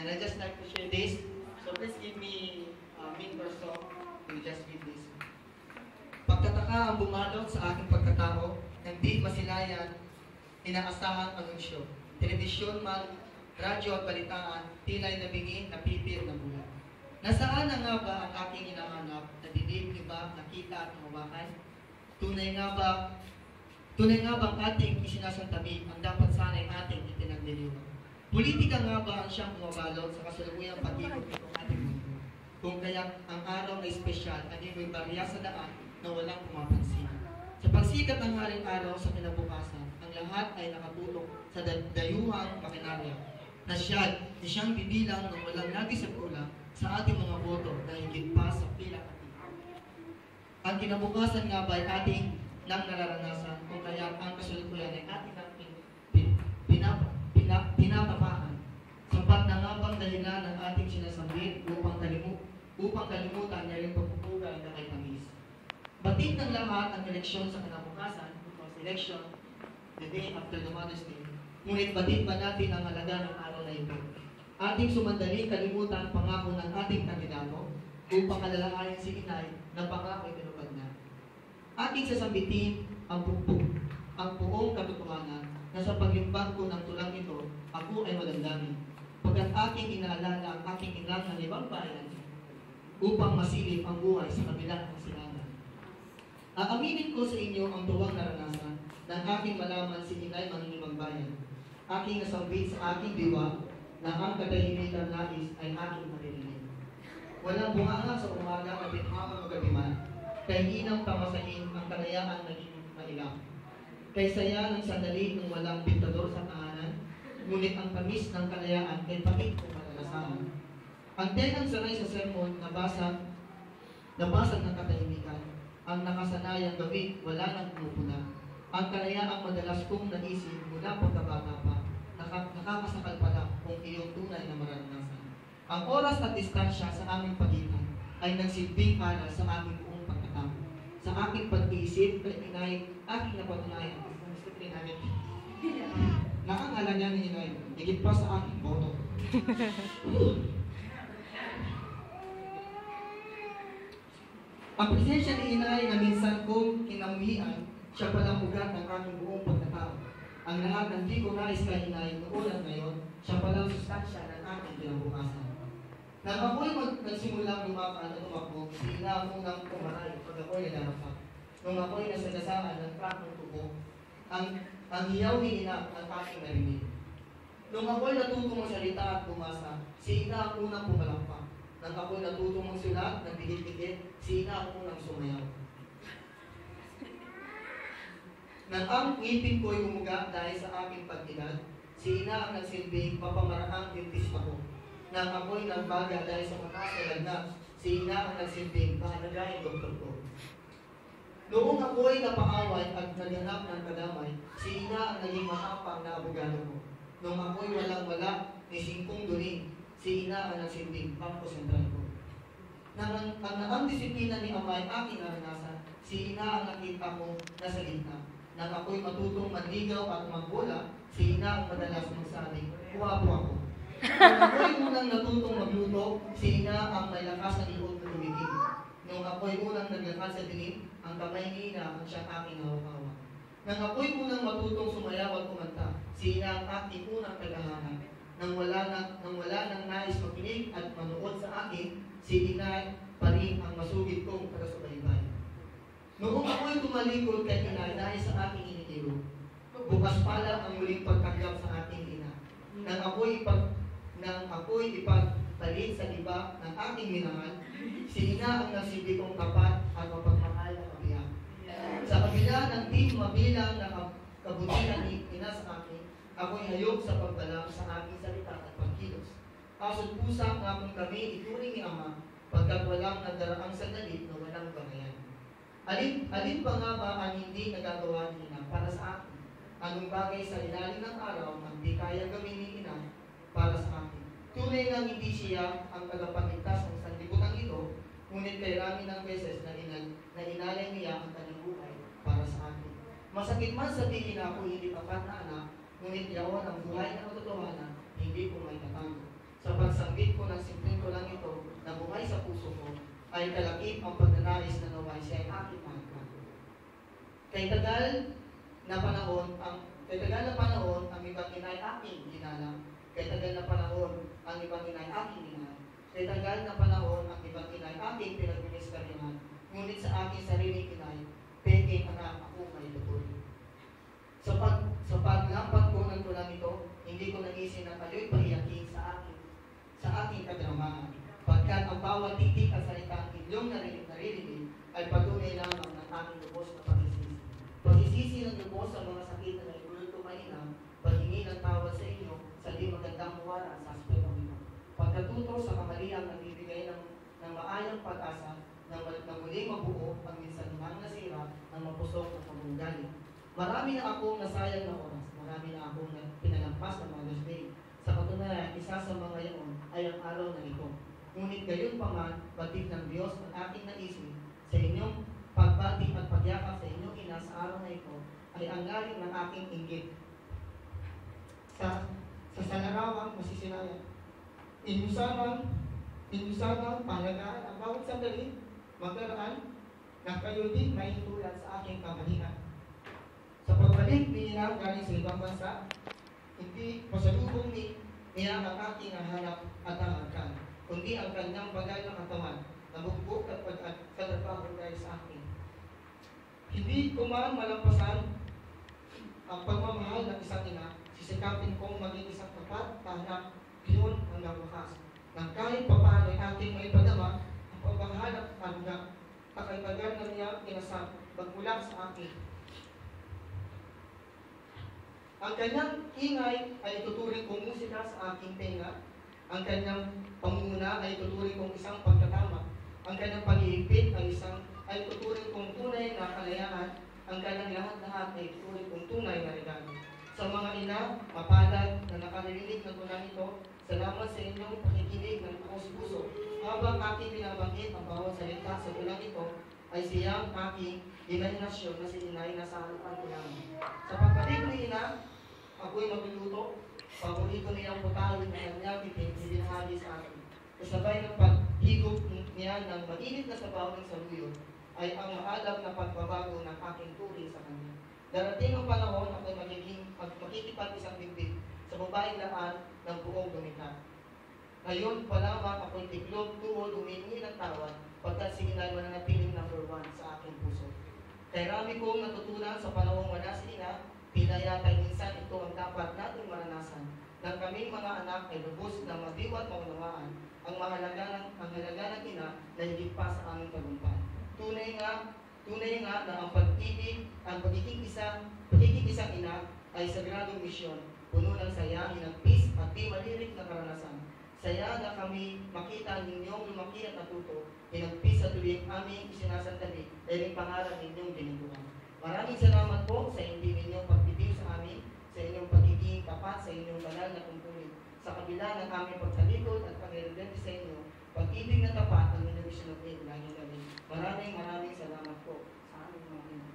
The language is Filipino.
And I just like to share this. So please give me a minute or so to just read this. Pagtataka ang bumalot sa aking pagkatao, hindi masilayan, inaasahang anunsyo. Telebisyon man, radyo at balitaan, tila'y nabingin, napipir na bulan. Nasaan na nga ba ang aking hinahanap, nadidig, iba, nakita at mawakan? Tunay nga bang ating isinasantabi ang dapat sana'y ating itinagliliwan? Politika nga ba ang siyang bumabalot sa kasalukuyang pag-ikot ng ating mundo? Kung kaya ang araw na espesyal ay may barya sa daan na walang pumapansin. Sa pagsikat ng haring araw sa kinabukasan, ang lahat ay nakatulong sa dayuhang makinarya na siyang bibilang ng walang lagi sa kulang sa ating mga boto na higit pa sa pila at ang kinabukasan nga ba ay ating nang nararanasan kung kaya ang kasalukuyan ay ating pinapapaan. Sapat na nga bang dahilan ng ating sinasambit upang kalimutan niya rin pagpupugay na kay tamis. Batid ng lahat ang eleksyon sa kinabukasan, because election, the day after the Mother's Day. Ngunit batid ba natin ang halaga ng araw na ito? Ating sumandaling kalimutan pangako ng ating kandidato upang alalahanin si inay na pangako ay pinupad na. Ating sasambitin ang buong katotohanan na sa paglimbag ko ng tulang ito, ako ay malandamin. Pagkat aking inaalala ang aking inang ng ibang bayan upang masilip ang buhay sa kabila ng silangan. Aaminin ko sa inyo ang tuwang naranasan ng aking malaman si inay ng ibang bayan. Aking nasambit sa aking diwa na ang katahimikan nais ay aking maririnig. Walang bunganga sa umaga at bithamang magabiman, kay inang pamasahin ang kalayaan naging mailang. Kay saya ng sandali ng walang pintador sa tahanan, ngunit ang tamis ng kalayaan ay pakit kung malalasahan. Ang tenang sanay sa sermon nabasag ng katahimikan, ang nakasanayang gabi wala nang pumupuna. Ang kalayaang madalas kong naisip mula pagkabata pa, nakakasakal pala kung iyong tunay na maranasan. Ang oras at distansya sa aming pagitan ay nagsilbing ala sa aming buong pagkatao. Sa aking pag-iisip, kay inay, aking napatunayan. Nakangala niya ni inay, higit pa sa aking boto. Ang presensya ni inay na minsan kong kinamuhian, siya palang ugat ng aking buong pagkatao. Ang lahat ng di ko nais kay inay noon at ngayon, siya palang sustansya ng aking kinabukasan. Nang ako'y nagsimulang lumakan at tumakbo, si ina ang unang kumaray pag ako'y nalarapat. Nung ako'y nasagasaan ng trakong tubo, ang hiyaw ni ina ang aking narinig. Nung ako'y natutong magsalita at bumasa, si ina ang unang pumalakpak. Nang ako'y natutong magsulat, nagpigit-pigit, si ina ang unang sumayaw. Nang ang ngipin ko'y umuga dahil sa aking pag-edad, si ina ang nagsilbing papamaraang dentista ko. Nang ako'y nagbaga dahil sa mataas na lagnat, si ina ang nagsilbing pahalagaing doktor ko. Noong ako'y napaaway at naghanap ng kadamay, si ina ang naging matapang na abogado ko. Noong ako'y walang-wala ni singkong duling, si ina ang nagsilbing bangko sentral ko. Nang ang disiplina ni ama ay aking naranasan, si ina ang nakita ko nasa gitna. Nang ako'y matutong manligaw at magbola, si ina ang madalas magsabi, "Guwapo ako." Nung ako'y unang natutong magluto, si ina ang may lakas ng loob na tumigil. Nung ako'y unang naglakad sa dilim, ang kamay ni ina ang siyang aking hawak-hawak. Nang ako'y unang matutong sumayaw at kumanta, si ina ang aking unang tagahanap. Nang wala nang nais makinig at manood sa akin, si ina pa rin ang masugid kong taga-subaybay. Noong ako'y tumalikod kay ina dahil sa aking initiro, bukas pala ang muling pagtanggap sa aking ina. Nang ako'y ipagpalit sa iba ng aking minahal, si ina ang nagsilbi kong tapat at mapagmahal na kabiyak. Sa kabila ng di mabilang na kabutihan ni ina sa akin, ako'y hayog sa pagbalang sa aking salita at pagkilos. Kaso't pusa nga kung kami ituring ni ama, pagkat walang nagdaraang sandali na walang banayan. Alin pa nga ba ang hindi nagagawa ni ina para sa akin? Anong bagay sa ilalim ng araw ang di kaya gawin ni ina para sa akin? Tunay nga hindi siya ang tagapagligtas ng sanlibutan ito, ngunit kay rami ng beses na inalay niya ang kanyang buhay para sa akin. Masakit man sabihin na ako hindi tapat na anak, ngunit yaon ang buhay na katotohanan, hindi ko may tatango. Sa puso ko ay kalakip ang pagnanais na naway siya ay aking mahal. Kay tagal na panahon ang ibang ina ay aking ginalang. Kay tagal na panahon ang ibang ina ay aking ginalang. Kay tagal na panahon ang ibang ina ay aking pinagministeryahan. Ngunit sa aking sariling inay, peking anak ako may lutoy. Sa paglampat ko ng tulang ito, hindi ko naisip na kayo'y paiyakin sa aking kadramahan. Pagkat ang bawat titik at salitang inyong naririnig ay patunay lamang ng aming lubos na pagsisisi. Pagsisisi ng lubos sa mga sakit na naibulot ko mahina, paghingi ng tawad sa inyo sa di magandang muwara sa aspeto nito. Pagkatuto sa kamaliang nagbibigay ng maayang pag-asa na muling mabuo ang minsan namang nasira ng mapusok at mabugali. Marami na akong nasayang na oras, marami na akong pinalampas ng mga Day. Sa katunayan, isa sa mga iyon ay ang araw na ito. Ngunit gayon pa man, batid ng Diyos ang aking naisip sa inyong pagbati at pagyakap sa inyong ina sa araw na ito ay ang galing ng aking inggit. Sa salarawang masisilayan. Inusanang palagaan ang bawat sandali, magdaraan na kayo din may tulad sa aking kamalian. Sa pagbalik ni Ina galing sa ibang bansa, hindi pasalubong niya ang aking hanap at angkan, kundi ang kanyang bagay na katawan, nabugbog at pagkatrabaho dahil sa akin. Hindi ko man malampasan ang pagmamahal ng isang ina, sisikapin kong maging isang tapat, tahanap, yun hanggang wakas. Nang kahit papaano ay aking maipadama ang pagmamahal at hanggang kakaibagan na niya pinasang magmula sa akin. Ang kanyang ingay ay tuturing kong musika sa aking tenga. Ang kanyang pamumuna ay tuturing kong isang pagkatama. Ang kanyang pag-iigpit ay tuturing kong tunay na kalayaan. Ang kanyang lahat-lahat ay tuturing kong tunay na regalo. Sa mga ina, mapalad na nakaririnig ng tulang ito, salamat sa inyong pakikinig ng puso. Habang aking binabanggit ang bawat salita sa tulang ito, ay siyang aking imahinasyon na si inay na sa harapan ko lang. Sa pagbalik ni ina, ako'y magluluto, paborito niyang putawin na kanyang ibinahagi sa akin. Kasabay ng paghigop niya ng mainit na sabaw ng saluyo, ay ang maalab na pagbabago ng aking turing sa kanya. Darating ang panahon ako'y makikipag isang bibig sa babaeng laan ng buong gamitan. Ngayon pa lamang ako'y tiklog tuhod humingi ng tawad pagkat si inay mananatiling number 1 sa aking puso. Kay rami kong natutunan sa panahong wala si ina, pinayatay minsan ito ang dapat nating maranasan nang kaming mga anak ay lubos na mabiwat maunawaan ang halaga ng ina na higit pa sa aming tagumpay. Tunay nga na ang pagiging isang ina ay sagradong misyon, puno ng saya, hinagpis at di malirik na karanasan. Saya na kami makita ninyong lumaki at natuto, hinagpis at tuloy aming isinasandali dahil pangarap ninyong ginagawa. Maraming salamat po sa hindi ninyong pagtitiw sa amin, sa inyong pagiging tapat sa inyong banal na tungkulin. Sa kabila ng aming pagtalikod at pag-irelente sa inyo, pag-ibig na tapat ang inyong isinupin lagi kami. Maraming salamat po sa aming mga ina.